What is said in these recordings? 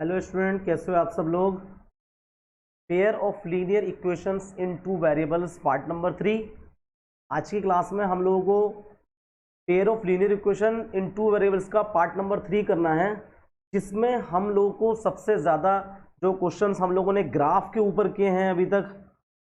Hello student, कैसे हो आप सब लोग। Pair of linear equations in two variables part number 3। आज की क्लास में हम लोगों को pair of linear equation in two variables का पार्ट नंबर 3 करना है, जिसमें हम लोगों को सबसे ज़्यादा जो क्वेश्चंस हम लोगों ने ग्राफ के ऊपर किए हैं अभी तक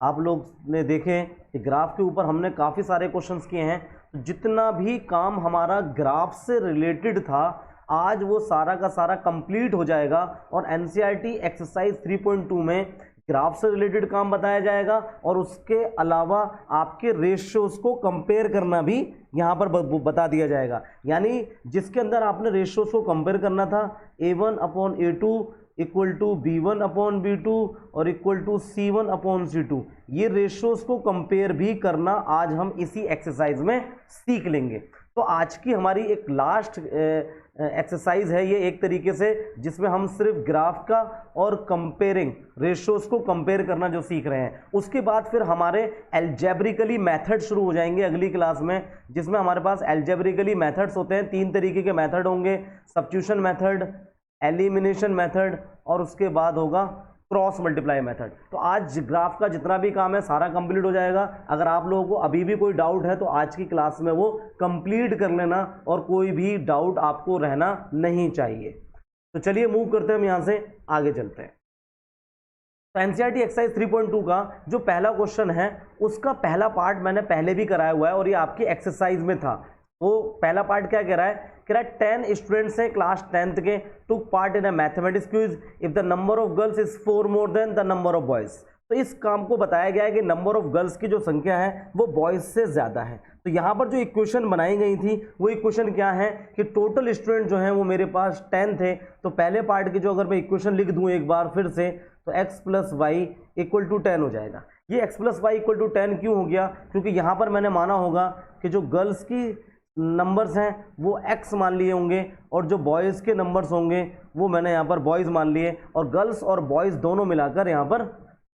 आप लोग ने देखे कि ग्राफ के ऊपर हमने काफ़ी सारे क्वेश्चंस किए हैं। जितना भी काम हमारा ग्राफ से रिलेटेड था आज वो सारा का सारा कंप्लीट हो जाएगा और एनसीईआरटी एक्सरसाइज 3.2 में ग्राफ से रिलेटेड काम बताया जाएगा और उसके अलावा आपके रेशियोज को कंपेयर करना भी यहाँ पर बता दिया जाएगा। यानी जिसके अंदर आपने रेशियोज को कंपेयर करना था A1/A2 इक्वल टू B1/B2 और इक्वल टू C1/C2, ये रेशियोज को कंपेयर भी करना आज हम इसी एक्सरसाइज में सीख लेंगे। तो आज की हमारी एक लास्ट एक्सरसाइज है ये, एक तरीके से जिसमें हम सिर्फ ग्राफ का और कंपेयरिंग रेशियोज को कंपेयर करना जो सीख रहे हैं। उसके बाद फिर हमारे एल्जेब्रिकली मेथड शुरू हो जाएंगे अगली क्लास में, जिसमें हमारे पास एल्जेब्रिकली मेथड्स होते हैं। 3 तरीके के मेथड होंगे, सब्स्टिट्यूशन मेथड, एलिमिनेशन मेथड और उसके बाद होगा क्रॉस मल्टीप्लाई मेथड। तो आज ग्राफ का जितना भी काम है सारा कंप्लीट हो जाएगा। अगर आप लोगों को अभी भी कोई डाउट है तो आज की क्लास में वो कंप्लीट कर लेना और कोई भी डाउट आपको रहना नहीं चाहिए। तो चलिए मूव करते हैं, हम यहाँ से आगे चलते हैं। तो एनसीईआरटी एक्सरसाइज 3.2 का जो पहला क्वेश्चन है उसका पहला पार्ट मैंने पहले भी कराया हुआ है और ये आपकी एक्सरसाइज में था। वो पहला पार्ट क्या कह रहा है, 10 स्टूडेंट्स हैं क्लास 10th के took part in a mathematics quiz if the number of girls is 4 more than the number of boys. तो इस काम को बताया गया है कि नंबर ऑफ गर्ल्स की जो संख्या है वो बॉयज से ज्यादा है। तो यहाँ पर जो इक्वेशन बनाई गई थी वो इक्वेशन क्या है कि टोटल स्टूडेंट जो है वो मेरे पास 10 थे। तो पहले पार्ट की जो अगर मैं इक्वेशन लिख दूं एक बार फिर से, तो x + y = 10 हो जाएगा। ये x + y = 10 क्यों हो गया, क्योंकि यहाँ पर मैंने माना होगा कि जो गर्ल्स की नंबर्स हैं वो x मान लिए होंगे और जो बॉयज़ के नंबर्स होंगे वो मैंने यहाँ पर बॉयज़ मान लिए, और गर्ल्स और बॉयज़ दोनों मिलाकर यहाँ पर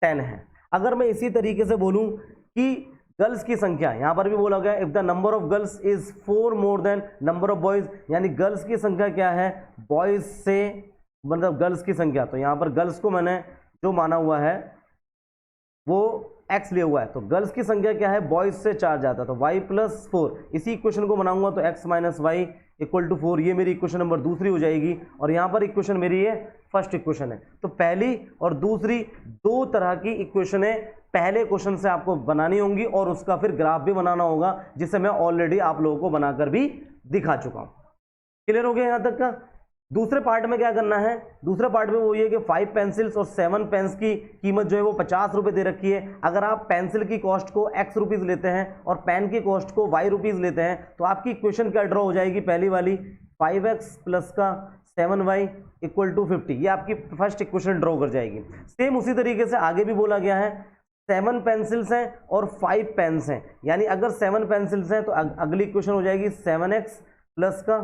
10 है। अगर मैं इसी तरीके से बोलूँ कि गर्ल्स की संख्या, यहाँ पर भी बोला गया if the number of girls is 4 more than number of boys, यानी गर्ल्स की संख्या क्या है बॉयज़ से, मतलब गर्ल्स की संख्या। तो यहाँ पर गर्ल्स को मैंने जो माना हुआ है वो x लिया हुआ है, तो गर्ल्स की संख्या क्या है बॉयज से 4 जाता है, तो y + 4। इसी इक्वेशन को बनाऊंगा तो x - y = 4, ये मेरी इक्वेशन नंबर दूसरी हो जाएगी। और यहाँ पर इक्वेशन मेरी ये फर्स्ट इक्वेशन है। तो पहली और दूसरी दो तरह की इक्वेशनें पहले क्वेश्चन से आपको बनानी होंगी और उसका फिर ग्राफ भी बनाना होगा, जिसे मैं ऑलरेडी आप लोगों को बनाकर भी दिखा चुका हूँ। क्लियर हो गया यहाँ तक का। दूसरे पार्ट में क्या करना है, दूसरे पार्ट में वो ये कि 5 पेंसिल्स और 7 पेन्स की कीमत जो है वो 50 रुपये दे रखी है। अगर आप पेंसिल की कॉस्ट को x रुपीज़ लेते हैं और पेन की कॉस्ट को y रुपीज़ लेते हैं तो आपकी इक्वेशन क्या ड्रॉ हो जाएगी, पहली वाली 5x + का 7y = 50, ये आपकी फर्स्ट इक्वेशन ड्रॉ कर जाएगी। सेम उसी तरीके से आगे भी बोला गया है 7 पेंसिल्स हैं और 5 पेन्स हैं, यानी अगर 7 पेंसिल्स हैं तो अगली इक्वेशन हो जाएगी 7x + का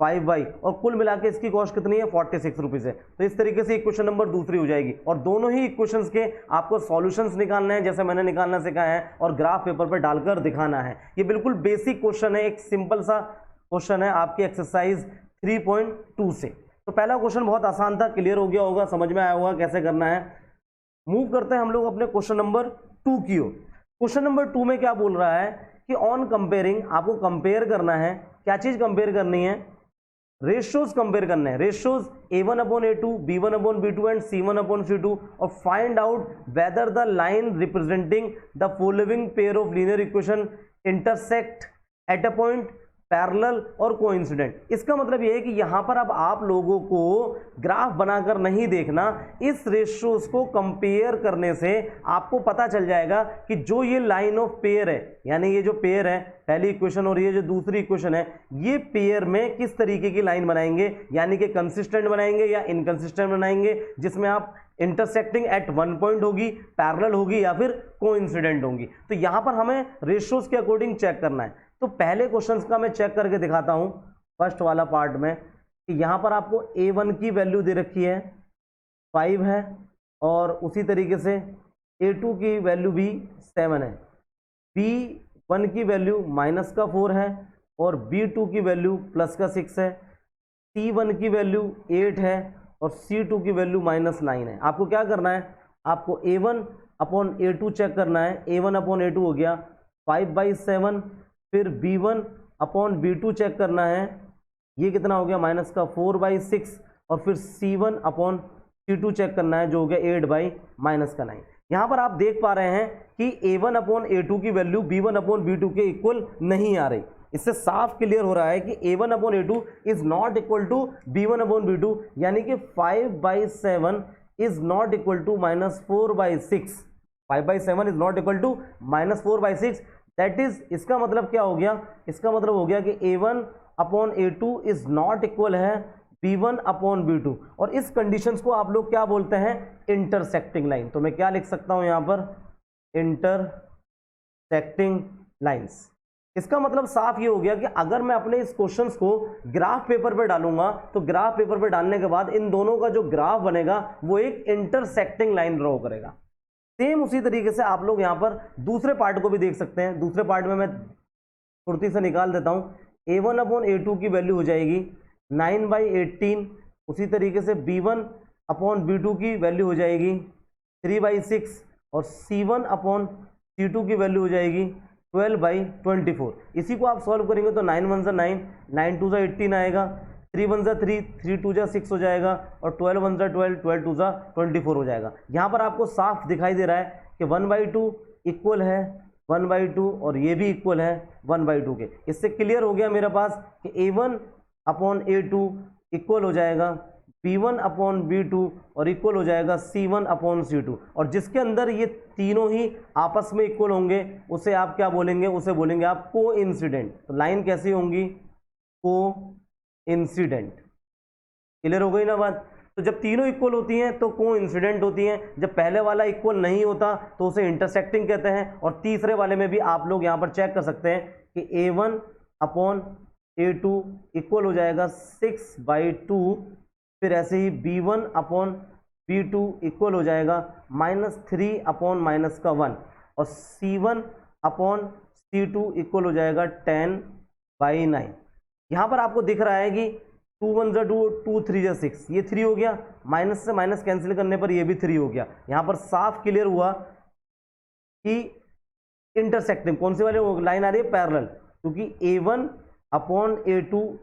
5y और कुल मिला के इसकी कॉस्ट कितनी है 46 रुपीज़ है। तो इस तरीके से इक्वेशन नंबर दूसरी हो जाएगी और दोनों ही इक्वेशंस के आपको सॉल्यूशंस निकालने हैं जैसे मैंने निकालना सिखाया है और ग्राफ पेपर पर डालकर दिखाना है। ये बिल्कुल बेसिक क्वेश्चन है, एक सिंपल सा क्वेश्चन है आपकी एक्सरसाइज 3.2 से। तो पहला क्वेश्चन बहुत आसान था, क्लियर हो गया होगा, समझ में आया होगा कैसे करना है। मूव करते हैं हम लोग अपने क्वेश्चन नंबर 2 की ओर। क्वेश्चन नंबर 2 में क्या बोल रहा है कि ऑन कंपेयरिंग, आपको कंपेयर करना है, क्या चीज कंपेयर करनी है, रेशियोज कंपेयर करने हैं, ratios A1/A2, B1/B2 and C1/C2 और find out whether the line representing the following pair of linear equation intersect at a point parallel और कोइंसिडेंट। इसका मतलब यह है कि यहां पर अब आप लोगों को ग्राफ बनाकर नहीं देखना, इस रेशियोज को कंपेयर करने से आपको पता चल जाएगा कि जो ये लाइन ऑफ पेयर है, यानी ये जो पेयर है पहली इक्वेशन और ये जो दूसरी इक्वेशन है, ये पेयर में किस तरीके की लाइन बनाएंगे, यानी कि कंसिस्टेंट बनाएंगे या इनकंसिस्टेंट बनाएंगे, जिसमें आप इंटरसेक्टिंग एट वन पॉइंट होगी, पैरेलल होगी या फिर कोइंसिडेंट होंगी। तो यहां पर हमें रेशियोज के अकॉर्डिंग चेक करना है। तो पहले क्वेश्चंस का मैं चेक करके दिखाता हूं फर्स्ट वाला पार्ट में कि यहां पर आपको A1 की वैल्यू दे रखी है 5 है और उसी तरीके से A2 की वैल्यू भी 7 है, B1 की वैल्यू -4 है और B2 की वैल्यू +6 है, C1 की वैल्यू 8 है और C2 की वैल्यू -9 है। आपको क्या करना है, आपको A1 अपॉन A2 चेक करना है। A1 अपॉन A2 हो गया 5/7, फिर B1 अपॉन B2 चेक करना है, ये कितना हो गया माइनस का 4/6, और फिर C1 अपॉन C2 चेक करना है जो हो गया 8/-9। यहाँ पर आप देख पा रहे हैं कि A1 अपॉन A2 की वैल्यू B1 अपॉन B2 के इक्वल नहीं आ रही। इससे साफ क्लियर हो रहा है कि A1 upon A2 is not equal to B1 upon B2, यानी कि 5/7 is not equal to -4/6। 5/7 is not equal to -4/6। That is, इसका मतलब क्या हो गया, इसका मतलब हो गया कि A1 upon A2 is not equal है B1 अपॉन B2, और इस कंडीशंस को आप लोग क्या बोलते हैं, इंटरसेक्टिंग लाइन। तो मैं क्या लिख सकता हूं यहां पर, इंटरसेक्टिंग लाइंस। इसका मतलब साफ ये हो गया कि अगर मैं अपने इस क्वेश्चंस को ग्राफ पेपर पे डालूंगा तो ग्राफ पेपर पे डालने के बाद इन दोनों का जो ग्राफ बनेगा वो एक इंटरसेक्टिंग लाइन ड्रॉ करेगा। सेम उसी तरीके से आप लोग यहां पर दूसरे पार्ट को भी देख सकते हैं। दूसरे पार्ट में मैं फुर्ती से निकाल देता हूं। A1 अपॉन A2 की वैल्यू हो जाएगी 9/18। उसी तरीके से B1 अपॉन B2 की वैल्यू हो जाएगी 3/6, और C1 अपॉन C2 की वैल्यू हो जाएगी 12/24। इसी को आप सॉल्व करेंगे तो 9 1 9, 9 2 18 आएगा, 3 1 3, 3 2 6 हो जाएगा, और 12 1 12, 12 2 24 हो जाएगा। यहाँ पर आपको साफ दिखाई दे रहा है कि 1/2 इक्वल है 1/2, और ये भी इक्वल है 1/2 के। इससे क्लियर हो गया मेरे पास कि A1 अपॉन A2 इक्वल हो जाएगा B1 अपॉन B2, और इक्वल हो जाएगा C1 अपॉन C2, और जिसके अंदर ये तीनों ही आपस में इक्वल होंगे उसे आप क्या बोलेंगे, उसे बोलेंगे आप कोइंसिडेंट। तो लाइन कैसी होंगी, कोइंसिडेंट। क्लियर हो गई ना बात। तो जब तीनों इक्वल होती हैं तो कोइंसिडेंट होती हैं, जब पहले वाला इक्वल नहीं होता तो उसे इंटरसेक्टिंग कहते हैं। और तीसरे वाले में भी आप लोग यहां पर चेक कर सकते हैं कि A1 अपॉन A2 इक्वल हो जाएगा 6/2, फिर ऐसे ही B1 अपॉन B2 इक्वल हो जाएगा -3 अपॉन -1, और C1 अपॉन C2 इक्वल हो जाएगा 10/9। यहाँ पर आपको दिख रहा है कि 2 1 2, 2 3 6, ये 3 हो गया, माइनस से माइनस कैंसिल करने पर ये भी 3 हो गया। यहाँ पर साफ क्लियर हुआ कि इंटरसेक्टिंग कौन सी वाली लाइन आ रही है, पैरेलल, क्योंकि A1 अपॉन A2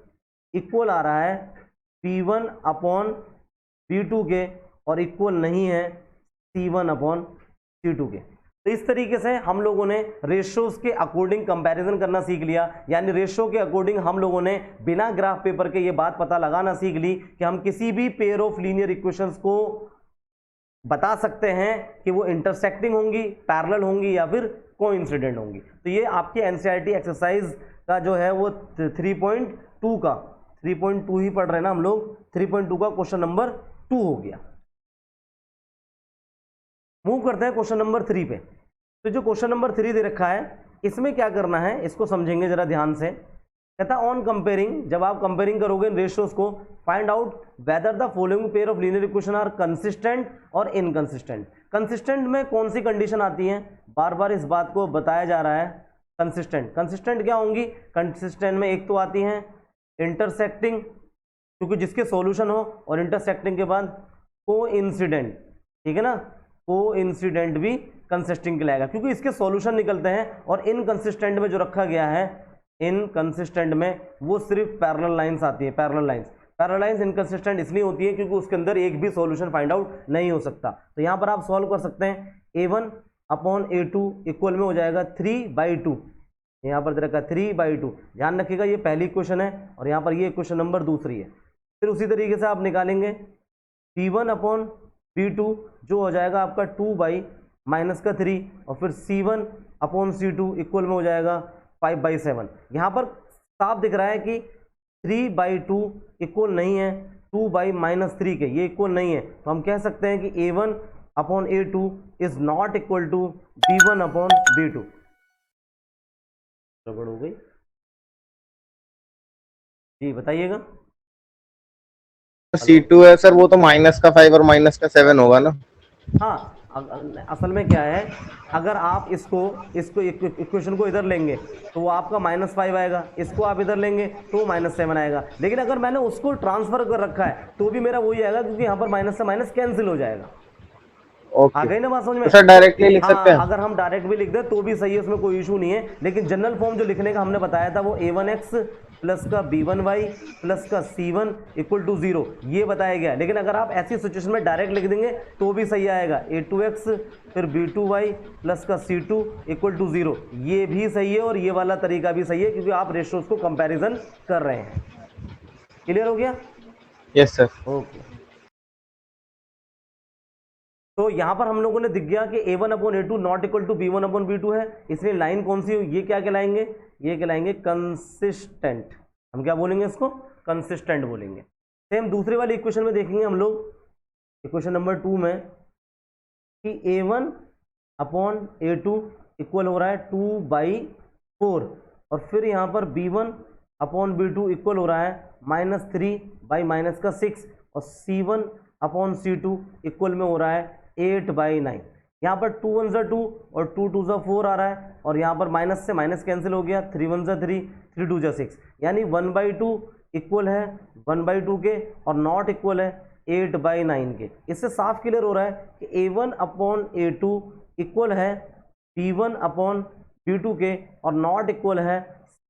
इक्वल आ रहा है B1 अपॉन B2 के, और इक्वल नहीं है C1 अपॉन C2 के। तो इस तरीके से हम लोगों ने रेशियोज के अकॉर्डिंग कंपैरिजन करना सीख लिया, यानी रेशियो के अकॉर्डिंग हम लोगों ने बिना ग्राफ पेपर के ये बात पता लगाना सीख ली कि हम किसी भी पेयर ऑफ लीनियर इक्वेशंस को बता सकते हैं कि वो इंटरसेक्टिंग होंगी, पैरेलल होंगी, या फिर कोइंसिडेंट होंगी। तो ये आपके एनसीईआरटी एक्सरसाइज का जो है वो 3.2 का 3.2 ही पढ़ रहे हैं ना हम लोग, 3.2 का क्वेश्चन नंबर 2 हो गया। मूव करते हैं क्वेश्चन नंबर 3 पे। तो जो क्वेश्चन नंबर 3 दे रखा है इसमें क्या करना है, इसको समझेंगे जरा ध्यान से। कहता है ऑन कंपेयरिंग, जब आप कंपेयरिंग करोगे इन रेशियोज को, find out whether the following pair of linear equation are consistent और इनकंसिस्टेंट। कंसिस्टेंट में कौन सी कंडीशन आती है, बार बार इस बात को बताया जा रहा है। कंसिस्टेंट, कंसिस्टेंट क्या होंगी, कंसिस्टेंट में एक तो आती हैं इंटरसेक्टिंग, क्योंकि जिसके सॉल्यूशन हो, और इंटरसेक्टिंग के बाद कोइंसिडेंट, ठीक है ना, कोइंसिडेंट भी कंसिस्टेंट कहलाएगा क्योंकि इसके सॉल्यूशन निकलते हैं। और इनकंसिस्टेंट में जो रखा गया है, इनकंसिस्टेंट में वो सिर्फ पैरेलल लाइंस आती है, parallel lines. Parallel lines inconsistent इसलिए होती है क्योंकि उसके अंदर एक भी सॉल्यूशन फाइंड आउट नहीं हो सकता। तो यहाँ पर आप सॉल्व कर सकते हैं, A1 अपॉन A2 इक्वल में हो जाएगा 3/2, यहाँ पर रखा 3/2। ध्यान रखिएगा ये पहली इक्वेशन है, और यहाँ पर ये इक्वेशन नंबर दूसरी है। फिर उसी तरीके से आप निकालेंगे B1 अपॉन B2 जो हो जाएगा आपका 2/-3, और फिर C1 अपॉन C2 इक्वल में हो जाएगा 5/7। यहाँ पर साफ दिख रहा है कि 3/2 इक्वल नहीं है 2/-3 के, ये इक्वल नहीं है। तो हम कह सकते हैं कि A1 upon A2 is not equal to B1 upon B2। गड़बड़ हो गई जी, बताइएगा। C2 है सर, वो तो -5 और -7 होगा ना। हाँ, असल में क्या है, अगर आप इसको इक्वेशन को इधर लेंगे तो वो आपका -5 आएगा, इसको आप इधर लेंगे तो वो -7 आएगा। लेकिन अगर मैंने उसको ट्रांसफर कर रखा है तो भी मेरा वही आएगा, क्योंकि यहाँ पर माइनस से माइनस कैंसिल हो जाएगा। आ गई ना बात समझ में? तो सर डायरेक्टली लिख सकते हैं? अगर हम डायरेक्ट भी लिख दें तो भी सही है, उसमें कोई इशू नहीं है। लेकिन जनरल फॉर्म जो लिखने का हमने बताया था वो a1x प्लस का b1y प्लस का c1 इक्वल टू 0 ये बताया गया। लेकिन अगर आप ऐसी सिचुएशन में डायरेक्ट लिख देंगे तो भी सही आएगा, a2x फिर b2y प्लस का c2 इक्वल टू 0 ये भी सही है, और ये वाला तरीका भी सही है, क्योंकि आप रेशियोज को कंपैरिजन कर रहे हैं। क्लियर हो गया? Yes sir. ओके, तो यहां पर हम लोगों ने दिख गया कि a1/a2 not equal to b1/b2 है, इसलिए लाइन कौन सी? ये क्या कहलाएंगे? ये कहलाएंगे कंसिस्टेंट। हम क्या बोलेंगे इसको? कंसिस्टेंट बोलेंगे। सेम दूसरे वाले इक्वेशन में देखेंगे हम लोग, इक्वेशन नंबर 2 में, कि a1/a2 इक्वल हो रहा है 2/4, और फिर यहाँ पर b1/b2 इक्वल हो रहा है -3/-6, और c1/c2 इक्वल में हो रहा है 8/9। यहाँ पर 2 1 ज़ा 2 और 2 2 ज़ा 4 आ रहा है, और यहाँ पर माइनस से माइनस कैंसिल हो गया, 3 1 ज़ा 3 3 2 ज़ा 6, यानी 1/2 इक्वल है 1/2 के, और नॉट इक्वल है 8/9 के। इससे साफ क्लियर हो रहा है कि a1/a2 इक्वल है b1/b2 के, और नॉट इक्वल है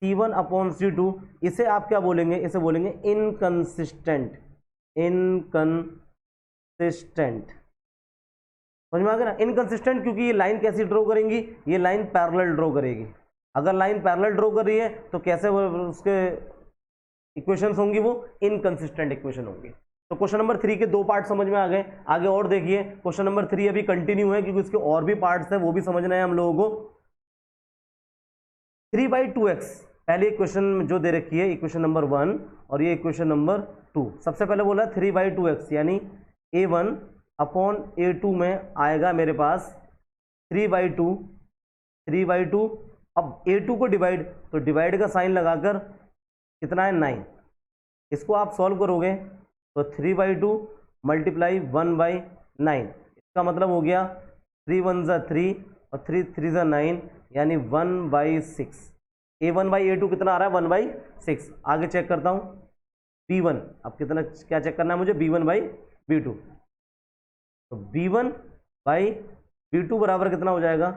c1/c2। इसे आप क्या बोलेंगे? इसे बोलेंगे इनकंसिस्टेंट। इनकंसिस्टेंट समझ में आ गया ना? इनकंसिस्टेंट, क्योंकि ये लाइन कैसी ड्रॉ करेंगी? ये लाइन पैरेलल ड्रॉ करेगी। अगर लाइन पैरेलल ड्रॉ कर रही है तो कैसे उसके इक्वेशंस होंगी? वो इनकंसिस्टेंट इक्वेशन होंगी। तो क्वेश्चन नंबर 3 के 2 पार्ट समझ में आ गए। आगे और देखिए, क्वेश्चन नंबर 3 अभी कंटिन्यू है, क्योंकि उसके और भी पार्ट्स है, वो भी समझना है हम लोगों को। 3/2x पहले इक्वेशन जो दे रखी है, इक्वेशन नंबर 1, और ये इक्वेशन नंबर 2। सबसे पहले बोला 3/2x, यानी a1/a2 में आएगा मेरे पास 3/2। अब a2 को डिवाइड, तो डिवाइड का साइन लगाकर कितना है? 9। इसको आप सॉल्व करोगे तो 3/2 मल्टीप्लाई 1/9, इसका मतलब हो गया 3 1 ज़ा 3 और 3 3 ज़ा 9, यानी 1/6। a1/a2 कितना आ रहा है? 1/6। आगे चेक करता हूँ b1, अब कितना क्या चेक करना है मुझे? b1/b2। तो b1/b2 बराबर कितना हो जाएगा?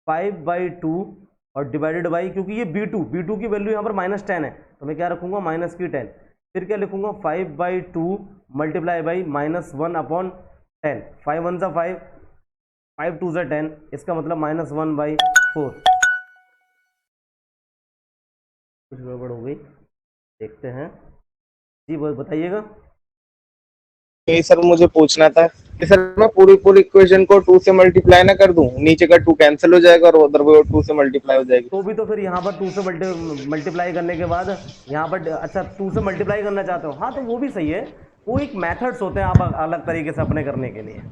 5/2 और डिवाइडेड बाई, क्योंकि ये b2 की वैल्यू यहाँ पर -10 है, तो मैं क्या रखूंगा? -10। फिर क्या लिखूंगा? 5/2 मल्टीप्लाई बाई -1/10। 5 1 ज़ा 5, 5 2 ज़ा 10, इसका मतलब -1/4। कुछ गड़बड़ हो गई, देखते हैं जी, बताइएगा। यही सर मुझे पूछना था कि सर मैं पूरी इक्वेशन को 2 से मल्टीप्लाई ना कर दूं, नीचे का 2 कैंसिल हो जाएगा और उधर वो 2 से मल्टीप्लाई हो जाएगी। तो भी तो फिर यहाँ पर 2 से मल्टीप्लाई करने के बाद यहाँ पर, अच्छा 2 से मल्टीप्लाई करना चाहते हो? हाँ, तो वो भी सही है। वो एक मेथड्स होते हैं आप अलग तरीके से अपने करने के लिए।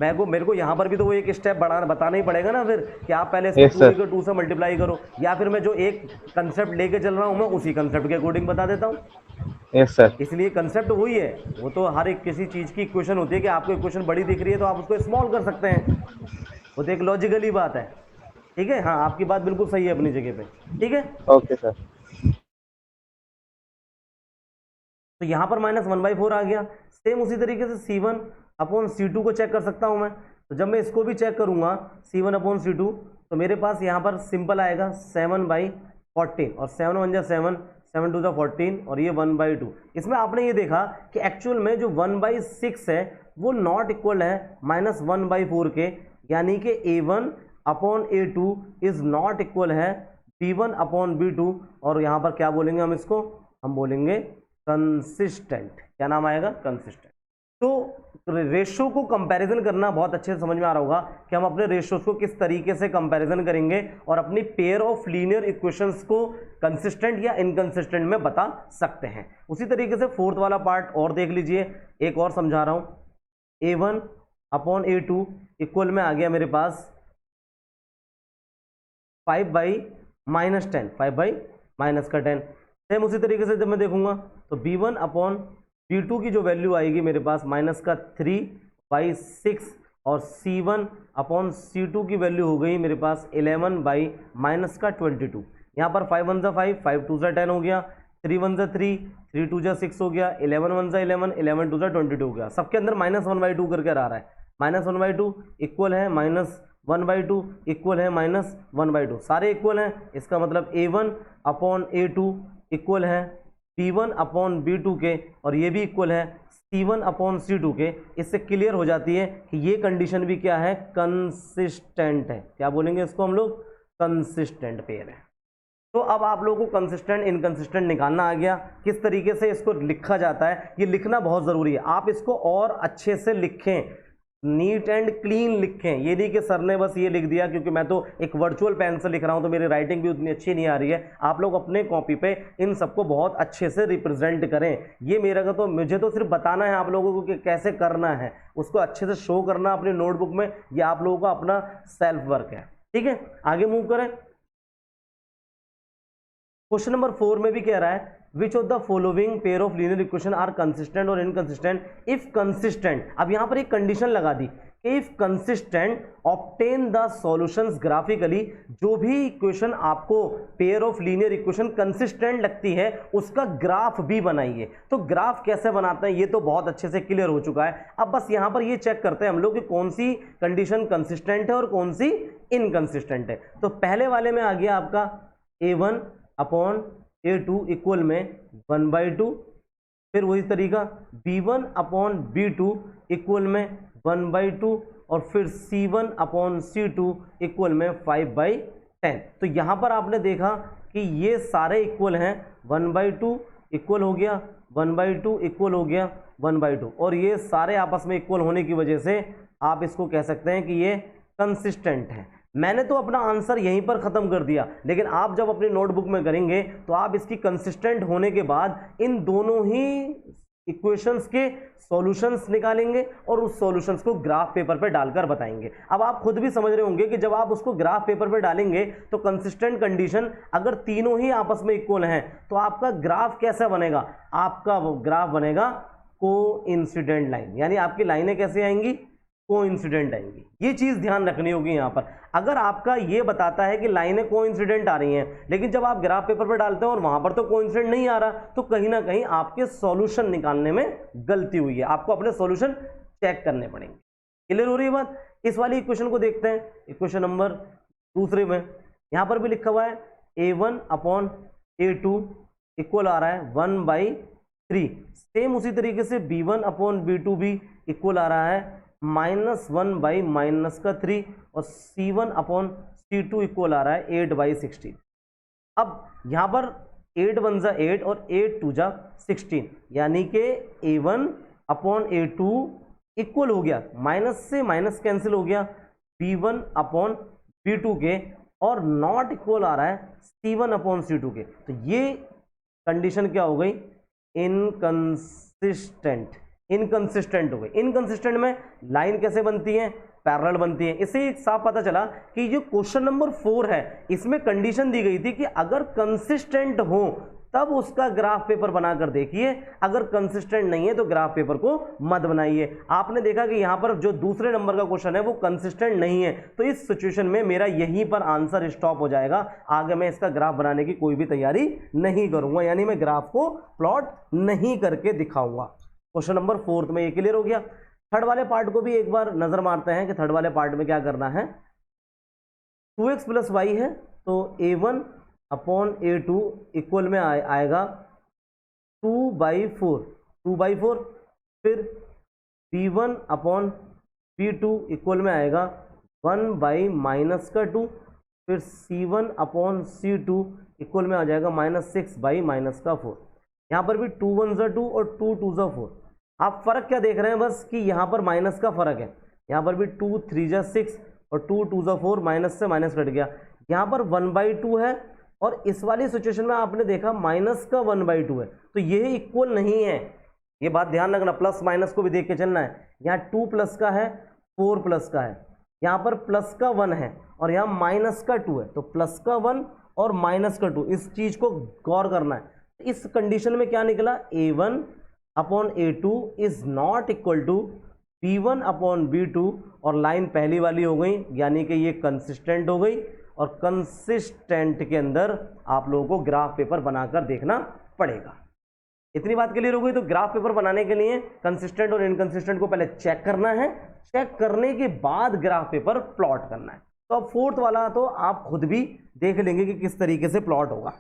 मेरे को यहाँ पर भी तो वो एक स्टेप बताना ही पड़ेगा ना फिर, कि आप पहले इसको पूरी को 2 से मल्टीप्लाई करो, या फिर मैं जो एक कंसेप्ट लेके चल रहा हूँ मैं उसी कंसेप्ट के अकॉर्डिंग बता देता हूँ। Yes sir. इसलिए कंसेप्ट वही है। वो तो हर एक किसी चीज़ की इक्वेशन होती है कि आपको इक्वेशन बड़ी दिख रही है तो आप उसको स्मॉल कर सकते हैं, वो तो एक लॉजिकली बात है। ठीक है, हाँ, आपकी बात बिल्कुल सही है अपनी जगह पे। ठीक है, ओके सर। तो यहाँ पर -1/4 आ गया। सेम उसी तरीके से c1/c2 को चेक कर सकता हूँ मैं। तो जब मैं इसको भी चेक करूँगा c1/c2, तो मेरे पास यहाँ पर सिंपल आएगा 7/14, और 7 1 जा 7, 7 2 जा 14, और ये 1/2। इसमें आपने ये देखा कि एक्चुअल में जो 1/6 है वो नॉट इक्वल है -1/4 के, यानी कि a1/a2 इज नॉट इक्वल है b1/b2, और यहाँ पर क्या बोलेंगे हम इसको? हम बोलेंगे कंसिस्टेंट। क्या नाम आएगा? कंसिस्टेंट। तो रेशो को कंपैरिजन करना बहुत अच्छे से समझ में आ रहा होगा कि हम अपने रेशोज को किस तरीके से कंपैरिजन करेंगे और अपनी पेयर ऑफ लीनियर इक्वेशंस को कंसिस्टेंट या इनकंसिस्टेंट में बता सकते हैं। उसी तरीके से फोर्थ वाला पार्ट और देख लीजिए, एक और समझा रहा हूं। a1/a2 इक्वल में आ गया मेरे पास 5/-10, 5/-10। सेम उसी तरीके से जब मैं देखूंगा तो b1/b2 की जो वैल्यू आएगी मेरे पास -3/6, और C1 अपॉन C2 की वैल्यू हो गई मेरे पास 11 बाई माइनस का 22। यहाँ पर 5 1 5, 5 2 10 हो गया, 3 1 3, 3 2 6 हो गया, 11 1 11, 11 2 22 हो गया। सबके अंदर -1/2 करके आ रहा है। -1/2 इक्वल है -1/2 इक्वल है -1/2, सारे इक्वल हैं। इसका मतलब A1 अपॉन A2 इक्वल है B1 अपॉन B2 के, और ये भी इक्वल है C1 अपॉन C2 के। इससे क्लियर हो जाती है कि ये कंडीशन भी क्या है, कंसिस्टेंट है। क्या बोलेंगे इसको हम लोग, कंसिस्टेंट पेयर है। तो अब आप लोगों को कंसिस्टेंट इनकंसिस्टेंट निकालना आ गया। किस तरीके से इसको लिखा जाता है, ये लिखना बहुत ज़रूरी है। आप इसको और अच्छे से लिखें, नीट एंड क्लीन लिखें। ये नहीं कि सर ने बस ये लिख दिया, क्योंकि मैं तो एक वर्चुअल पेन से लिख रहा हूं तो मेरी राइटिंग भी उतनी अच्छी नहीं आ रही है। आप लोग अपने कॉपी पे इन सबको बहुत अच्छे से रिप्रेजेंट करें। ये मेरा का तो मुझे तो सिर्फ बताना है आप लोगों को कि कैसे करना है, उसको अच्छे से शो करना अपनी नोटबुक में। ये आप लोगों का अपना सेल्फ वर्क है, ठीक है। आगे मूव करें। क्वेश्चन नंबर 4 में भी कह रहा है which of the following pair of linear equation are consistent और इनकंसिस्टेंट इफ कंसिस्टेंट। अब यहां पर एक कंडीशन लगा दी कि if consistent obtain the solutions graphically. जो भी इक्वेशन आपको pair of linear equation consistent लगती है उसका ग्राफ भी बनाइए। तो ग्राफ कैसे बनाते हैं ये तो बहुत अच्छे से क्लियर हो चुका है। अब बस यहां पर ये चेक करते हैं हम लोग कि कौन सी कंडीशन कंसिस्टेंट है और कौन सी इनकंसिस्टेंट है। तो पहले वाले में आ गया आपका A1 अपॉन A2 इक्वल में 1/2। फिर वही तरीका B1 अपॉन B2 इक्वल में 1/2, और फिर C1 अपॉन C2 इक्वल में 5/10। तो यहां पर आपने देखा कि ये सारे इक्वल हैं। 1/2 इक्वल हो गया, 1/2 इक्वल हो गया 1/2, और ये सारे आपस में इक्वल होने की वजह से आप इसको कह सकते हैं कि ये कंसिस्टेंट है। मैंने तो अपना आंसर यहीं पर खत्म कर दिया, लेकिन आप जब अपनी नोटबुक में करेंगे तो आप इसकी कंसिस्टेंट होने के बाद इन दोनों ही इक्वेशंस के सॉल्यूशंस निकालेंगे और उस सॉल्यूशंस को ग्राफ पेपर पे डालकर बताएंगे। अब आप खुद भी समझ रहे होंगे कि जब आप उसको ग्राफ पेपर पे डालेंगे तो कंसिस्टेंट कंडीशन अगर तीनों ही आपस में इक्वल हैं तो आपका ग्राफ कैसा बनेगा, आपका ग्राफ बनेगा कोइंसिडेंट लाइन। यानी आपकी लाइनें कैसे आएंगी, कोइंसिडेंट आएंगी। ये चीज ध्यान रखनी होगी यहां पर। अगर आपका ये बताता है कि लाइनें कोइंसिडेंट आ रही हैं, लेकिन जब आप ग्राफ पेपर पर डालते हैं और वहां पर तो कोइंसिडेंट नहीं आ रहा, तो कहीं ना कहीं आपके सॉल्यूशन निकालने में गलती हुई है। आपको अपने सॉल्यूशन चेक करने पड़ेंगे। क्लियर हो रही है बात। इस वाली इक्वेशन को देखते हैं, इक्वेशन नंबर 2 में यहां पर भी लिखा हुआ है A1 अपॉन A2 इक्वल आ रहा है 1/3। सेम उसी तरीके से B1 अपॉन B2 भी इक्वल आ रहा है -1/-3, और C1 अपॉन C2 इक्वल आ रहा है 8/16। अब यहां पर 8 1 जा 8 और 8 2 जा 16, यानी कि A1 अपॉन A2 इक्वल हो गया, माइनस से माइनस कैंसिल हो गया B1 अपॉन B2 के, और नॉट इक्वल आ रहा है C1 अपॉन C2 के। तो ये कंडीशन क्या हो गई, इनकंसिस्टेंट हो गई। इनकंसिस्टेंट में लाइन कैसे बनती है, पैरेलल बनती है। इससे एक साफ पता चला कि जो क्वेश्चन नंबर 4 है इसमें कंडीशन दी गई थी कि अगर कंसिस्टेंट हो तब उसका ग्राफ पेपर बनाकर देखिए, अगर कंसिस्टेंट नहीं है तो ग्राफ पेपर को मत बनाइए। आपने देखा कि यहां पर जो दूसरे नंबर का क्वेश्चन है वो कंसिस्टेंट नहीं है, तो इस सिचुएशन में मेरा यहीं पर आंसर स्टॉप हो जाएगा। आगे मैं इसका ग्राफ बनाने की कोई भी तैयारी नहीं करूंगा, यानी मैं ग्राफ को प्लॉट नहीं करके दिखाऊंगा। क्वेश्चन नंबर 4 में ये क्लियर हो गया। थर्ड वाले पार्ट को भी एक बार नजर मारते हैं कि थर्ड वाले पार्ट में क्या करना है। 2x + y है, तो A1 अपॉन A2 इक्वल में आएगा 2/4। फिर B1 अपॉन B2 इक्वल में आएगा 1/-2। फिर C1 अपॉन C2 इक्वल में आ जाएगा -6/-4। यहाँ पर भी 2 1 जा 2 और 2 2 जा 4। आप फर्क क्या देख रहे हैं, बस कि यहाँ पर माइनस का फर्क है। यहाँ पर भी 2 3 जा 6 और 2 2 जा 4, माइनस से माइनस कट गया। यहाँ पर 1/2 है, और इस वाली सिचुएशन में आपने देखा माइनस का 1/2 है, तो ये इक्वल नहीं है। ये बात ध्यान रखना, प्लस माइनस को भी देख के चलना है। यहाँ 2 प्लस का है, 4 प्लस का है, यहाँ पर प्लस का 1 है और यहाँ माइनस का 2 है, तो प्लस का 1 और माइनस का 2, इस चीज को गौर करना है। इस कंडीशन में क्या निकला, A1 upon A2 is not equal to B1 upon B2, और लाइन पहली वाली हो गई, यानी कि ये कंसिस्टेंट हो गई, और कंसिस्टेंट के अंदर आप लोगों को ग्राफ पेपर बनाकर देखना पड़ेगा। इतनी बात क्लियर हो गई। तो ग्राफ पेपर बनाने के लिए कंसिस्टेंट और इनकंसिस्टेंट को पहले चेक करना है, चेक करने के बाद ग्राफ पेपर प्लॉट करना है। तो अब फोर्थ वाला तो आप खुद भी देख लेंगे कि किस तरीके से प्लॉट होगा।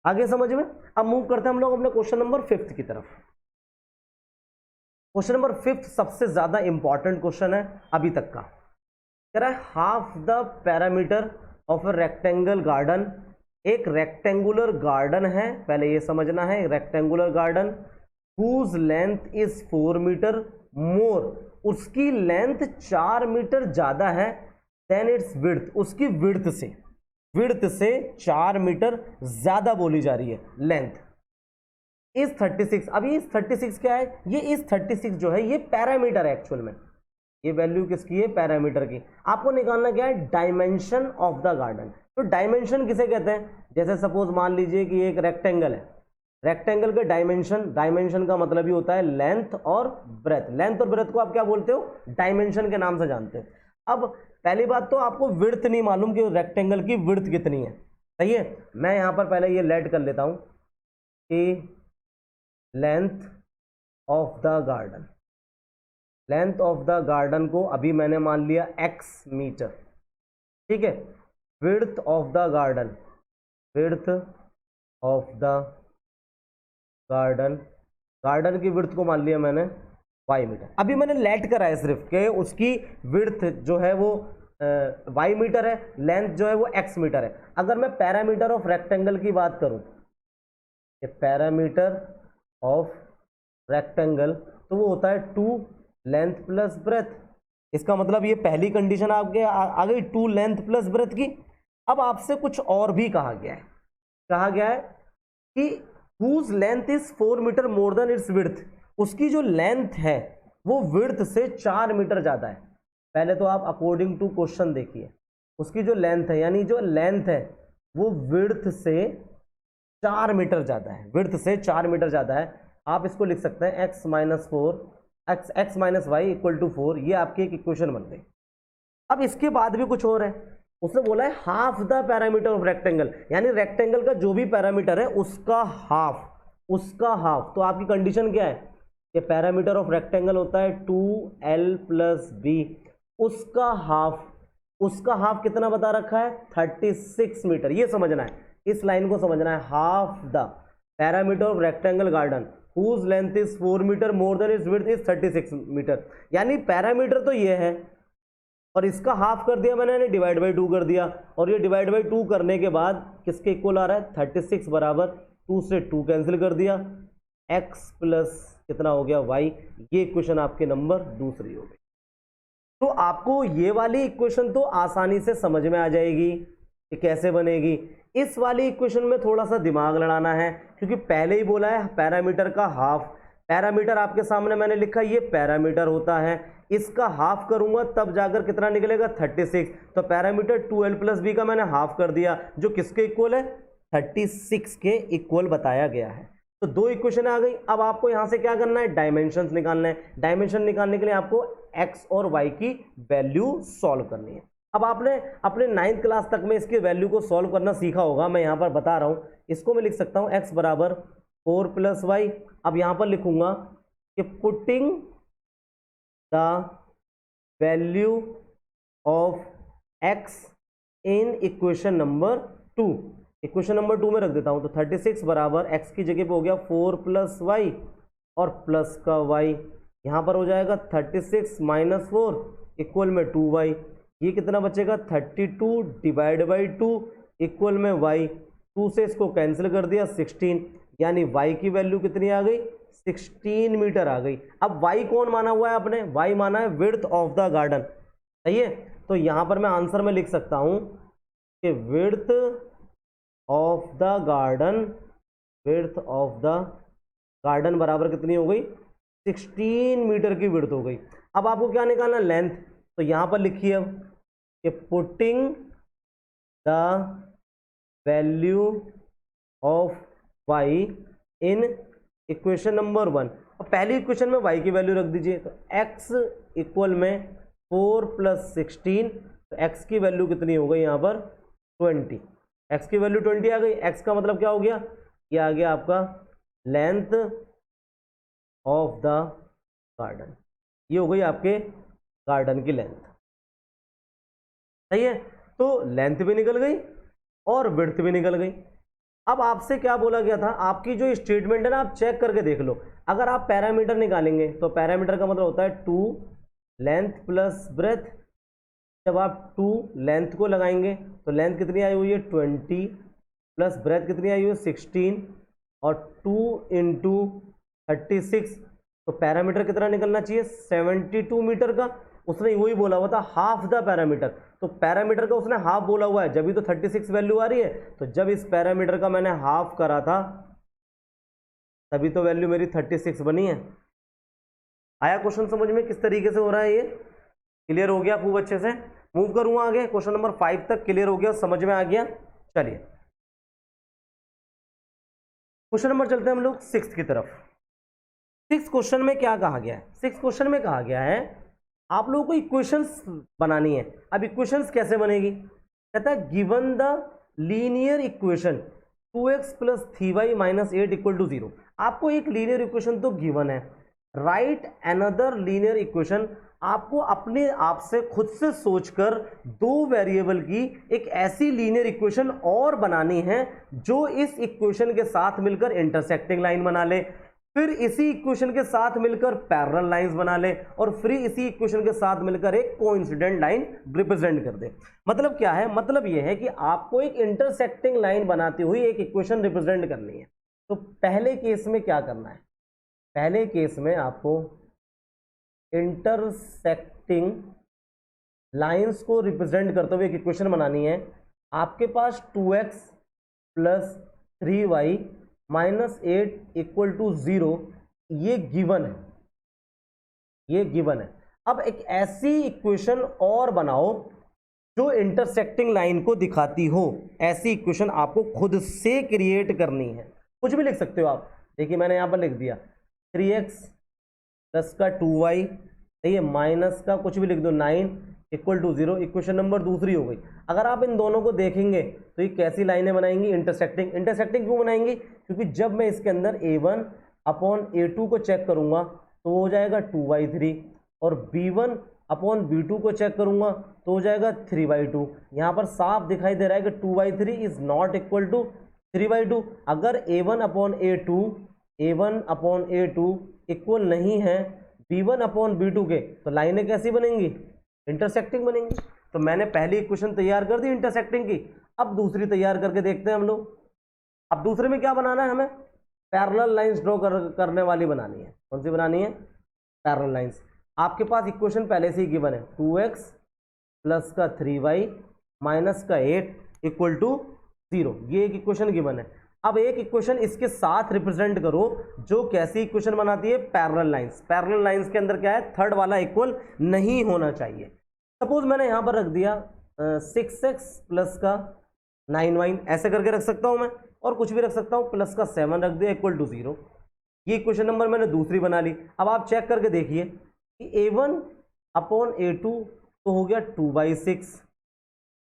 आगे समझ में। अब मूव करते हैं हम लोग अपने क्वेश्चन नंबर 5 की तरफ। क्वेश्चन नंबर 5 सबसे ज्यादा इंपॉर्टेंट क्वेश्चन है अभी तक का। कह रहा है half the parameter of a rectangle garden. एक रेक्टेंगुलर गार्डन है, पहले ये समझना है, rectangular garden whose length is 4 metre more, उसकी लेंथ 4 मीटर ज्यादा है देन इट्स विड्थ, उसकी विड्थ से 4 मीटर ज्यादा बोली जा रही है लेंथ। इस 36, अभी इस 36 क्या है, ये इस 36 जो है ये पैरामीटर है एक्चुअल में, ये वैल्यू किसकी है, पैरामीटर की। आपको निकालना क्या है, डायमेंशन ऑफ द गार्डन। तो डायमेंशन किसे कहते हैं, जैसे सपोज मान लीजिए कि एक रेक्टेंगल है, रेक्टेंगल के डायमेंशन का मतलब ही होता है लेंथ और ब्रेथ। लेंथ और ब्रेथ को आप क्या बोलते हो, डायमेंशन के नाम से जानते हो। अब पहली बात तो आपको विड्थ नहीं मालूम कि रेक्टेंगल की विड्थ कितनी है, सही है। मैं यहां पर पहले ये लेट कर लेता हूं कि length of the garden, length of the garden को अभी मैंने मान लिया x मीटर, ठीक है। Width of the garden, width of the garden, garden की विड्थ को मान लिया मैंने y मीटर। अभी मैंने लेट करा है सिर्फ कि उसकी विड्थ जो है वो y मीटर है, लेंथ जो है वो x मीटर है। अगर मैं पैरामीटर ऑफ रेक्टेंगल की बात करूं, ये पैरामीटर ऑफ रेक्टेंगल तो वो होता है 2 लेंथ प्लस ब्रेथ। इसका मतलब ये पहली कंडीशन आपके आ गई 2 लेंथ प्लस ब्रेथ की। अब आपसे कुछ और भी कहा गया है कि whose length is 4 metre more than its width, उसकी जो लेंथ है वो विड्थ से 4 मीटर ज्यादा है। पहले तो आप अकॉर्डिंग टू क्वेश्चन देखिए, उसकी जो लेंथ है, यानी जो लेंथ है वो विड्थ से 4 मीटर ज्यादा है, विड्थ से 4 मीटर ज्यादा है। आप इसको लिख सकते हैं x minus y equal to 4, ये आपकी एक इक्वेशन बन गई। अब इसके बाद भी कुछ और है, उसने बोला है half the parameter of rectangle, यानी रेक्टेंगल का जो भी पैरामीटर है उसका हाफ। तो आपकी कंडीशन क्या है, ये पैरामीटर ऑफ रेक्टेंगल होता है 2l प्लस बी, उसका हाफ कितना बता रखा है, 36 मीटर। ये समझना है, इस लाइन को समझना है, half the parameter of rectangle garden whose length is 4 metre more than its width is 36 metre. यानी पैरामीटर तो ये है और इसका हाफ कर दिया मैंने, डिवाइड बाई 2 कर दिया, और ये डिवाइड बाई 2 करने के बाद किसके इक्वल आ रहा है, 36 बराबर 2 से 2 कैंसिल कर दिया, x प्लस कितना हो गया y। ये इक्वेशन आपके नंबर दूसरी हो गई। तो आपको ये वाली इक्वेशन तो आसानी से समझ में आ जाएगी कि कैसे बनेगी। इस वाली इक्वेशन में थोड़ा सा दिमाग लड़ाना है, क्योंकि पहले ही बोला है पैरामीटर का हाफ। पैरामीटर आपके सामने मैंने लिखा, ये पैरामीटर होता है, इसका हाफ करूंगा तब जाकर कितना निकलेगा, 36। तो पैरामीटर 2l प्लस बी का मैंने हाफ कर दिया, जो किसके इक्वल है, 36 के इक्वल बताया गया है। तो 2 इक्वेशन आ गई। अब आपको यहां से क्या करना है, डायमेंशंस निकालना है। डायमेंशन निकालने के लिए आपको x और y की वैल्यू सॉल्व करनी है। अब आपने अपने 9th क्लास तक में इसके वैल्यू को सॉल्व करना सीखा होगा, मैं यहां पर बता रहा हूं। इसको मैं लिख सकता हूं x बराबर 4 प्लस वाई। अब यहां पर लिखूंगा कि putting the value of x in equation number 2, equation number 2 में रख देता हूं। तो 36 बराबर x की जगह पे हो गया 4 प्लस वाई और प्लस का y, यहां पर हो जाएगा 36 माइनस 4 इक्वल में 2y। ये कितना बचेगा, 32 डिवाइड बाई 2 इक्वल में y। 2 से इसको कैंसिल कर दिया 16, यानी y की वैल्यू कितनी आ गई, 16 मीटर आ गई। अब y कौन माना हुआ है आपने, y माना है विड्थ ऑफ द गार्डन, सही है। तो यहां पर मैं आंसर में लिख सकता हूं कि width of the garden, width of the garden बराबर कितनी हो गई, 16 मीटर की विड्थ हो गई। अब आपको क्या निकालना, लेंथ। तो यहां पर लिखिए अब कि putting the value of y in equation number 1। अब पहली इक्वेशन में y की वैल्यू रख दीजिए, तो x इक्वल में 4 + 16, तो x की वैल्यू कितनी हो गई यहाँ पर 20, x की वैल्यू 20 आ गई। x का मतलब क्या हो गया, ये आ गया आपका लेंथ ऑफ द गार्डन, ये हो गई आपके गार्डन की लेंथ। सही है, तो लेंथ भी निकल गई और विड्थ भी निकल गई। अब आपसे क्या बोला गया था, आपकी जो स्टेटमेंट है ना, आप चेक करके देख लो। अगर आप पैरामीटर निकालेंगे तो पैरामीटर का मतलब होता है 2 लेंथ प्लस ब्रेथ। जब आप 2 लेंथ को लगाएंगे तो लेंथ कितनी आई हुई है 20 प्लस ब्रेथ कितनी आई हुई है 16 और 2 × 36, तो पैरामीटर कितना निकलना चाहिए 72 मीटर का। उसने वही बोला हुआ था हाफ द पैरामीटर, तो पैरामीटर का उसने हाफ बोला हुआ है, जब भी तो 36 वैल्यू आ रही है। तो जब इस पैरामीटर का मैंने हाफ करा था तभी तो वैल्यू मेरी 36 बनी है। आया क्वेश्चन समझ में किस तरीके से हो रहा है, ये क्लियर हो गया खूब अच्छे से। मूव करूंगा आगे, क्वेश्चन नंबर 5 तक क्लियर हो गया, समझ में आ गया। चलिए क्वेश्चन नंबर चलते हैं हम लोग 6 की तरफ। 6 क्वेश्चन में क्या कहा गया है, 6 क्वेश्चन में कहा गया है आप लोगों को इक्वेशंस बनानी है। अब इक्वेशंस कैसे बनेगी, कहता है given the linear equation 2x + 3y - 8 = 0। आपको एक लीनियर इक्वेशन तो गिवन है, राइट अनदर लीनियर इक्वेशन। आपको अपने आप से खुद से सोचकर 2 वेरिएबल की एक ऐसी लीनियर इक्वेशन और बनानी है जो इस इक्वेशन के साथ मिलकर इंटरसेक्टिंग लाइन बना ले, फिर इसी इक्वेशन के साथ मिलकर पैरेलल लाइंस बना ले, और फिर इसी इक्वेशन के साथ मिलकर एक कोइंसिडेंट लाइन रिप्रेजेंट कर दे। मतलब क्या है, मतलब यह है कि आपको एक इंटरसेक्टिंग लाइन बनाती हुई एक इक्वेशन रिप्रेजेंट करनी है। तो पहले केस में क्या करना है, पहले केस में आपको इंटरसेक्टिंग लाइंस को रिप्रेजेंट करते हुए एक इक्वेशन बनानी है। आपके पास 2x + 3y - 8 = 0, ये गिवन है, ये गिवन है। अब एक ऐसी इक्वेशन और बनाओ जो इंटरसेक्टिंग लाइन को दिखाती हो। ऐसी इक्वेशन आपको खुद से क्रिएट करनी है, कुछ भी लिख सकते हो आप। देखिए मैंने यहां पर लिख दिया 3x + 2y, ये माइनस का कुछ भी लिख दो 9 = 0। इक्वेशन नंबर दूसरी हो गई। अगर आप इन दोनों को देखेंगे तो ये कैसी लाइनें बनाएंगी, इंटरसेक्टिंग। इंटरसेक्टिंग क्यों बनाएंगी, क्योंकि जब मैं इसके अंदर a1/a2 को चेक करूंगा तो हो जाएगा 2/3, और b1/b2 को चेक करूंगा तो हो जाएगा 3/2। यहां पर साफ दिखाई दे रहा है कि 2/3 इज नॉट इक्वल टू 3/2। अगर a1/a2 इक्वल नहीं है b1/b2 के, तो लाइनें कैसी बनेंगी, इंटरसेक्टिंग बनेंगी। तो मैंने पहली इक्वेशन तैयार कर दी इंटरसेक्टिंग की, अब दूसरी तैयार करके देखते हैं हम लोग। अब दूसरे में क्या बनाना है, हमें पैरेलल लाइंस ड्रॉ करने वाली बनानी है। कौन सी बनानी है, पैरेलल लाइंस। आपके पास इक्वेशन पहले से ही गिवन है 2x + 3y - 8 = 0, ये एक इक्वेशन गिवन है। अब एक इक्वेशन इसके साथ रिप्रेजेंट करो जो कैसी इक्वेशन बनाती है, पैरेलल लाइंस। पैरेलल लाइंस के अंदर क्या है, थर्ड वाला इक्वल नहीं होना चाहिए। सपोज मैंने यहां पर रख दिया 6x + 9y, ऐसे करके रख सकता हूं मैं, और कुछ भी रख सकता हूं, +7 रख दिया = 0। ये इक्वेशन नंबर मैंने दूसरी बना ली। अब आप चेक करके देखिए कि a1/a2 तो हो गया 2/6,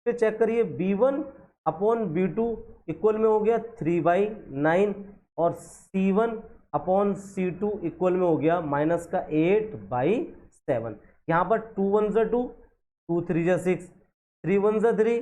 फिर चेक करिए b1/b2 इक्वल में हो गया 3/9, और c1/c2 इक्वल में हो गया -8/7। यहाँ पर 2 1 × 2, 2 3 × 6, 3 1 × 3,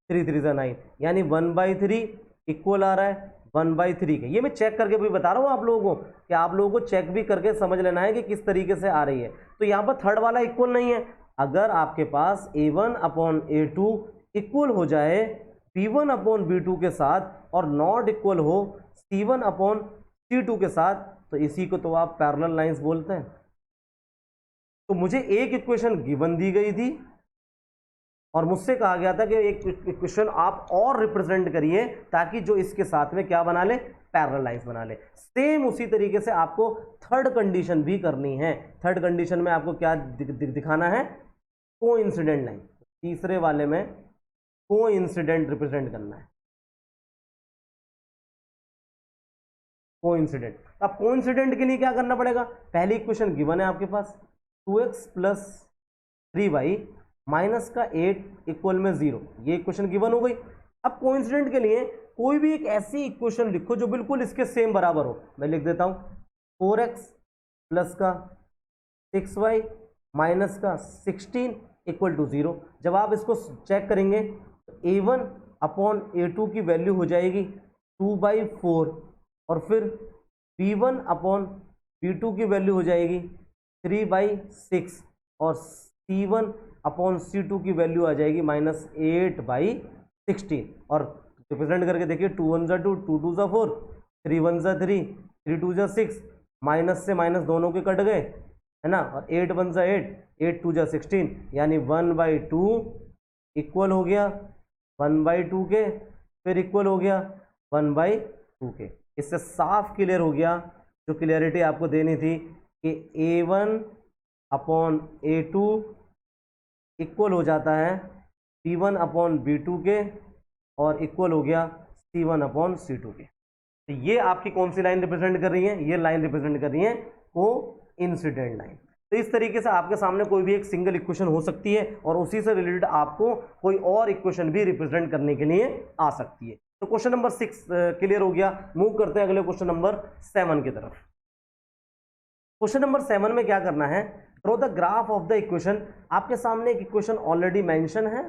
3 3 × 9, यानी 1/3 इक्वल आ रहा है 1/3 के। ये मैं चेक करके भी बता रहा हूँ आप लोगों को, कि आप लोगों को चेक भी करके समझ लेना है कि किस तरीके से आ रही है। तो यहाँ पर थर्ड वाला इक्वल नहीं है। अगर आपके पास a1/a2 इक्वल हो जाए b1/b2 के साथ और नॉट इक्वल हो c1/c2 के साथ, तो इसी को तो आप पैरेलल लाइंस बोलते हैं। तो मुझे एक इक्वेशन गिवन दी गई थी और मुझसे कहा गया था कि एक इक्वेशन आप और रिप्रेजेंट करिए ताकि जो इसके साथ में क्या बना ले, पैरेलल लाइंस बना ले। सेम उसी तरीके से आपको थर्ड कंडीशन भी करनी है। थर्ड कंडीशन में आपको क्या दिखाना है, कोइंसिडेंट लाइन। तीसरे वाले में कोइंसिडेंट रिप्रेजेंट करना है, कोइंसिडेंट। अब कोइंसिडेंट के लिए क्या करना पड़ेगा, पहली इक्वेशन गिवन है आपके पास 2x प्लस 3y माइनस का 8 इक्वल में 0, ये इक्वेशन गिवन हो गई। अब कोइंसिडेंट के लिए कोई भी एक ऐसी इक्वेशन लिखो जो बिल्कुल इसके सेम बराबर हो। मैं लिख देता हूं 4x प्लस का 6y माइनस का 16 इक्वल टू 0। जब आप इसको चेक करेंगे तो a1 अपॉन a2 की वैल्यू हो जाएगी 2/4 और फिर b1 अपॉन b2 की वैल्यू हो जाएगी 3/6 और c1 अपॉन c2 की वैल्यू आ जाएगी -8/16। और रिप्रेजेंट करके देखिए 2 1 जा 2, 2 2 जा 4, 3 1 जा 3, 3 2 जा 6, माइनस से माइनस दोनों के कट गए है ना, और 8 1 जा 8, 8 2 जा 16, यानी 1/2 इक्वल हो गया 1/2 के, फिर इक्वल हो गया 1/2 के। इससे साफ क्लियर हो गया, जो क्लियरिटी आपको देनी थी कि a1 अपॉन a2 इक्वल हो जाता है b1 अपॉन b2 के और इक्वल हो गया c1 अपॉन c2 के। तो ये आपकी कौन सी लाइन रिप्रेजेंट कर रही है, ये लाइन रिप्रेजेंट कर रही है को इंसिडेंट लाइन। तो इस तरीके से आपके सामने कोई भी एक सिंगल इक्वेशन हो सकती है और उसी से रिलेटेड आपको कोई और इक्वेशन भी रिप्रेजेंट करने के लिए आ सकती है। तो क्वेश्चन नंबर 6 क्लियर हो गया। मूव करते हैं अगले क्वेश्चन नंबर 7 की तरफ। क्वेश्चन नंबर 7 में क्या करना है, draw the graph of the equation. आपके सामने एक इक्वेशन ऑलरेडी मेंशन है,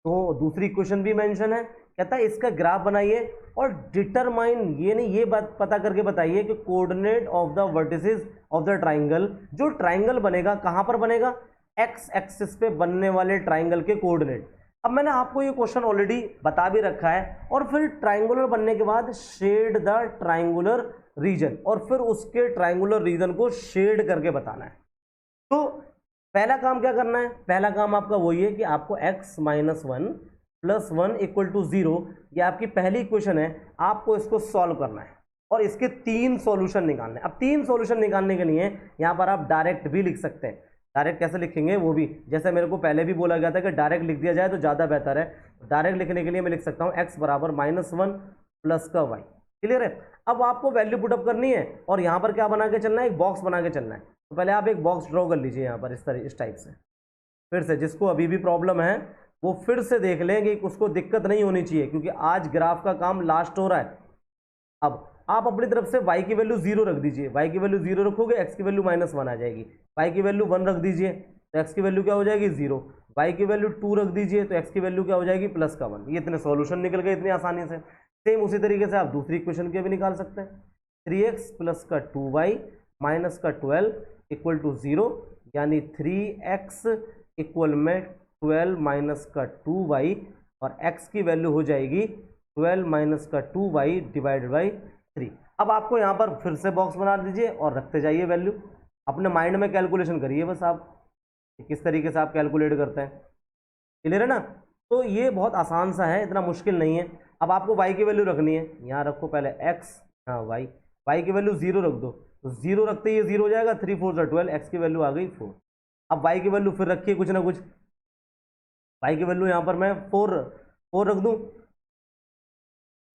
तो दूसरी इक्वेशन भी मेंशन है। कहता है इसका ग्राफ बनाइए और डिटरमाइन, ये नहीं ये बात पता करके बताइए कि coordinate of the vertices of the triangle. जो ट्राइंगल बनेगा कहां पर बनेगा, एक्स एक्सिस पे बनने वाले ट्राइंगल के कोऑर्डिनेट। अब मैंने आपको ये क्वेश्चन ऑलरेडी बता भी रखा है। और फिर ट्राइंगुलर बनने के बाद शेड द ट्राइंगुलर रीजन, और फिर उसके ट्राइंगुलर रीजन को शेड करके बताना है। तो पहला काम क्या करना है, पहला काम आपका वही है कि आपको x minus 1 plus 1 equal to 0, ये आपकी पहली इक्वेशन है, आपको इसको सॉल्व करना है और इसके 3 सॉल्यूशन निकालने हैं। अब 3 सॉल्यूशन निकालने के लिए यहाँ पर आप डायरेक्ट भी लिख सकते हैं। डायरेक्ट कैसे लिखेंगे वो भी, जैसे मेरे को पहले भी बोला गया था कि डायरेक्ट लिख दिया जाए तो ज़्यादा बेहतर है। डायरेक्ट लिखने के लिए मैं लिख सकता हूँ x बराबर -1 प्लस का y। क्लियर है। अब आपको वैल्यू पुटअप करनी है और यहाँ पर क्या बना के चलना है, एक बॉक्स बना के चलना है। तो पहले आप एक बॉक्स ड्रॉ कर लीजिए यहाँ पर इस टाइप से। फिर से जिसको अभी भी प्रॉब्लम है वो फिर से देख लें कि उसको दिक्कत नहीं होनी चाहिए, क्योंकि आज ग्राफ का काम लास्ट हो रहा है। अब आप अपनी तरफ से y की वैल्यू 0 रख दीजिए, y की वैल्यू 0 रखोगे x की वैल्यू -1 आ जाएगी। y की वैल्यू 1 रख दीजिए तो x की वैल्यू क्या हो जाएगी 0। y की वैल्यू 2 रख दीजिए तो x की वैल्यू क्या हो जाएगी +1। ये इतने सॉल्यूशन निकल गए इतनी आसानी से। सेम उसी तरीके से आप दूसरी इक्वेशन के भी निकाल सकते हैं। 3x प्लस का 2y माइनस का 12 इक्वल टू 0, यानी 3x इक्वल में 12 माइनस का 2y और x की वैल्यू हो जाएगी 12 माइनस का 2y डिवाइडेड बाई 3। अब आपको यहाँ पर फिर से बॉक्स बना दीजिए और रखते जाइए वैल्यू। अपने माइंड में कैलकुलेशन करिए बस आप, किस तरीके से आप कैलकुलेट करते हैं। क्लियर है ना। तो ये बहुत आसान सा है, इतना मुश्किल नहीं है। अब आपको y की वैल्यू रखनी है, यहाँ रखो पहले x, हाँ y की वैल्यू 0 रख दो, तो 0 रखते ही ये 0 हो जाएगा। 3 4 12, x की वैल्यू आ गई 4। अब y की वैल्यू फिर रखिए कुछ ना कुछ, y की वैल्यू यहाँ पर मैं 4 रख दूँ,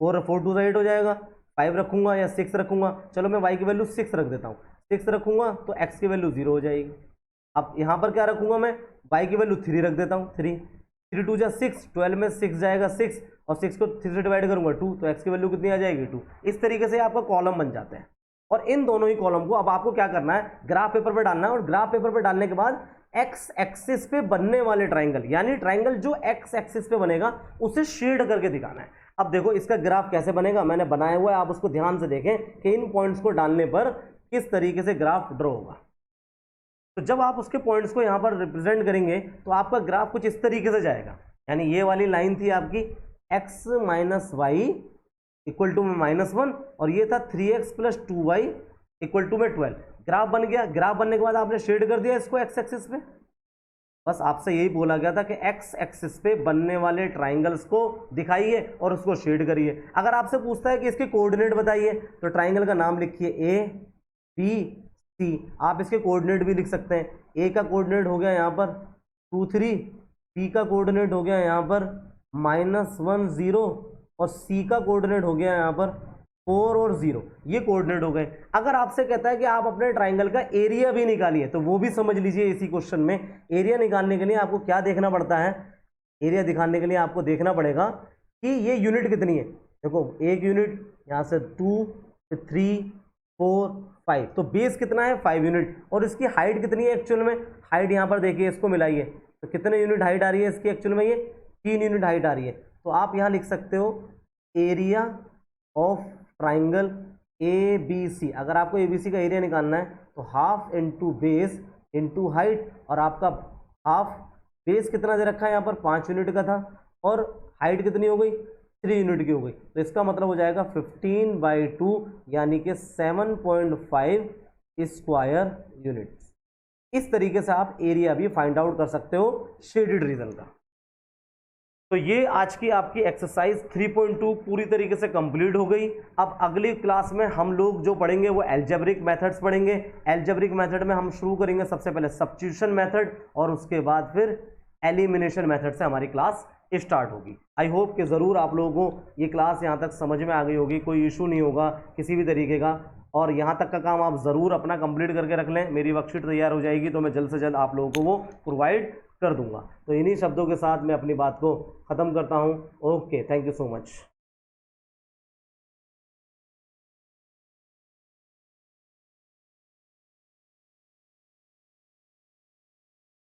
4 2 8 हो जाएगा। 5 रखूंगा या 6 रखूंगा, चलो मैं y की वैल्यू 6 रख देता हूँ। 6 रखूंगा तो x की वैल्यू 0 हो जाएगी। अब यहाँ पर क्या रखूंगा मैं, y की वैल्यू 3 रख देता हूँ। 3 2 जा 6, 12 में 6 जाएगा 6, और 6 को 3 से डिवाइड करूंगा 2, तो x की वैल्यू कितनी आ जाएगी 2। इस तरीके से आपका कॉलम बन जाते हैं। और इन दोनों ही कॉलम को अब आपको क्या करना है, ग्राफ पेपर पे डालना है। और ग्राफ पेपर पे डालने के बाद x एक्सिस पे बनने वाले ट्राइंगल, यानी ट्राइंगल जो x एक्सिस पे बनेगा उसे शेड करके दिखाना है। अब देखो इसका ग्राफ कैसे बनेगा, मैंने बनाया हुआ है, आप उसको ध्यान से देखें कि इन पॉइंट्स को डालने पर किस तरीके से ग्राफ ड्रॉ होगा। तो जब आप उसके पॉइंट्स को यहाँ पर रिप्रेजेंट करेंगे तो आपका ग्राफ कुछ इस तरीके से जाएगा। यानी ये वाली लाइन थी आपकी x minus y equal to में -1, और ये था 3x plus 2y equal to में 12। ग्राफ बन गया। ग्राफ बनने के बाद आपने शेड कर दिया इसको x एक्सिस पे। बस आपसे यही बोला गया था कि x एक्सिस पे बनने वाले ट्राइंगल्स को दिखाइए और उसको शेड करिए। अगर आपसे पूछता है कि इसके कोऑर्डिनेट बताइए, तो ट्राइंगल का नाम लिखिए a b c। आप इसके कोऑर्डिनेट भी लिख सकते हैं। a का कोऑर्डिनेट हो गया यहाँ पर 2 3, b का कोऑर्डिनेट हो गया यहाँ पर -1 0, और c का कोऑर्डिनेट हो गया यहाँ पर 4 और 0 ये कोऑर्डिनेट हो गए। अगर आपसे कहता है कि आप अपने ट्राइंगल का एरिया भी निकालिए तो वो भी समझ लीजिए इसी क्वेश्चन में। एरिया निकालने के लिए आपको क्या देखना पड़ता है, एरिया दिखाने के लिए आपको देखना पड़ेगा कि ये यूनिट कितनी है। देखो एक यूनिट, यहाँ से 2 फिर 3 4 5, तो बेस कितना है 5 यूनिट, और इसकी हाइट कितनी है एक्चुअल में। हाइट यहाँ पर देखिए, इसको मिलाइए तो कितने यूनिट हाइट आ रही है इसकी एक्चुअल में, ये 3 यूनिट हाइट आ रही है। तो आप यहाँ लिख सकते हो area of triangle A B C. अगर आपको ए बी सी का एरिया निकालना है तो half into base into height, और आपका हाफ बेस कितना दे रखा है यहाँ पर 5 यूनिट का था, और हाइट कितनी हो गई 3 यूनिट की हो गई। तो इसका मतलब हो जाएगा 15/2 यानी कि 7.5 स्क्वायर यूनिट्स। इस तरीके से आप एरिया भी फाइंड आउट कर सकते हो शेडेड रीजन का। तो ये आज की आपकी एक्सरसाइज 3.2 पूरी तरीके से कंप्लीट हो गई। अब अगली क्लास में हम लोग जो पढ़ेंगे वो एल्जेब्रिक मेथड्स पढ़ेंगे। एल्जेब्रिक मेथड में हम शुरू करेंगे सबसे पहले सब्स्टिट्यूशन मेथड, और उसके बाद फिर एलिमिनेशन मेथड से हमारी क्लास स्टार्ट होगी। आई होप कि ज़रूर आप लोगों को ये क्लास यहाँ तक समझ में आ गई होगी, कोई इशू नहीं होगा किसी भी तरीके का। और यहाँ तक का काम आप ज़रूर अपना कंप्लीट करके रख लें। मेरी वर्कशीट तैयार हो जाएगी तो मैं जल्द से जल्द आप लोगों को वो प्रोवाइड कर दूंगा। तो इन्हीं शब्दों के साथ मैं अपनी बात को ख़त्म करता हूँ। Okay, thank you so much.